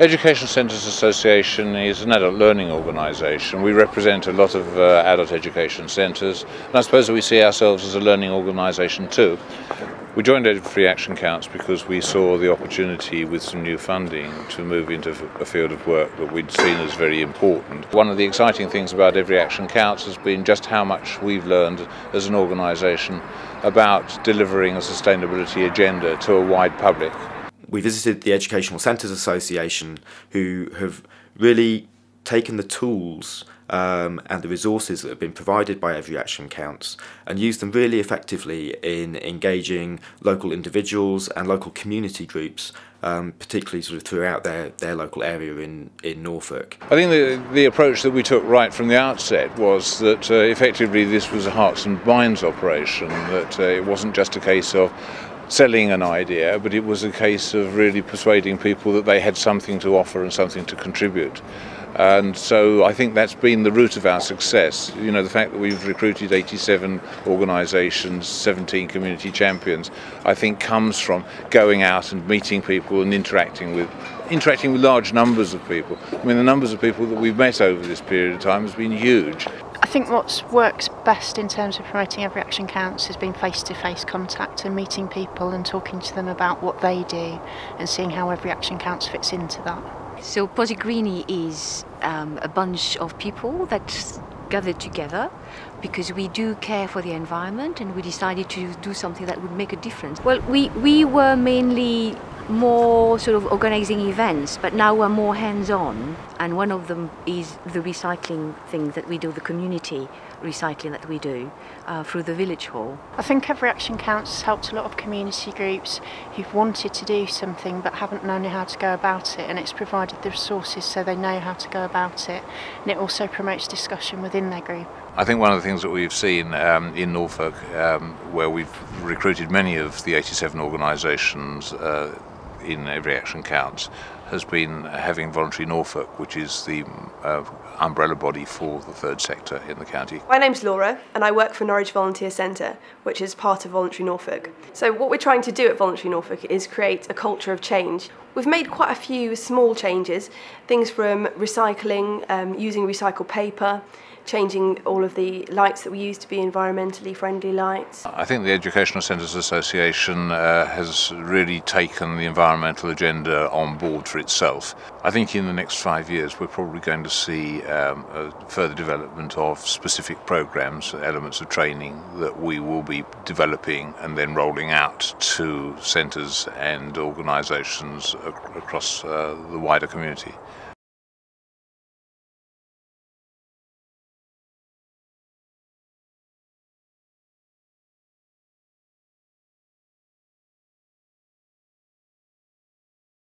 Education Centres Association is an adult learning organisation. We represent a lot of adult education centres, and I suppose that we see ourselves as a learning organisation too. We joined Free Action Counts because we saw the opportunity with some new funding to move into a field of work that we'd seen as very important. One of the exciting things about Every Action Counts has been just how much we've learned as an organisation about delivering a sustainability agenda to a wide public. We visited the Educational Centres Association, who have really taken the tools and the resources that have been provided by Every Action Counts and used them really effectively in engaging local individuals and local community groups, particularly sort of throughout their local area in Norfolk. I think the approach that we took right from the outset was that effectively this was a hearts and minds operation, that it wasn't just a case of selling an idea, but it was a case of really persuading people that they had something to offer and something to contribute. And so I think that's been the root of our success. You know, the fact that we've recruited 87 organisations, 17 community champions, I think comes from going out and meeting people and interacting with large numbers of people. I mean, the numbers of people that we've met over this period of time has been huge. I think what works best in terms of promoting Every Action Counts has been face-to-face contact and meeting people and talking to them about what they do and seeing how Every Action Counts fits into that. So Project Greenie is a bunch of people that gathered together because we do care for the environment and we decided to do something that would make a difference. Well, we were mainly more sort of organising events, but now we're more hands-on, and one of them is the recycling thing that we do, the community recycling that we do through the village hall. I think Every Action Counts has helped a lot of community groups who've wanted to do something but haven't known how to go about it, and it's provided the resources so they know how to go about it, and it also promotes discussion within their group. I think one of the things that we've seen in Norfolk, where we've recruited many of the 87 organisations in Every Action Counts, has been having Voluntary Norfolk, which is the umbrella body for the third sector in the county. My name's Laura and I work for Norwich Volunteer Centre, which is part of Voluntary Norfolk. So what we're trying to do at Voluntary Norfolk is create a culture of change. We've made quite a few small changes, things from recycling, using recycled paper, changing all of the lights that we use to be environmentally friendly lights. I think the Educational Centres Association has really taken the environmental agenda on board for itself. I think in the next 5 years we're probably going to see a further development of specific programmes, elements of training that we will be developing and then rolling out to centres and organisations across the wider community.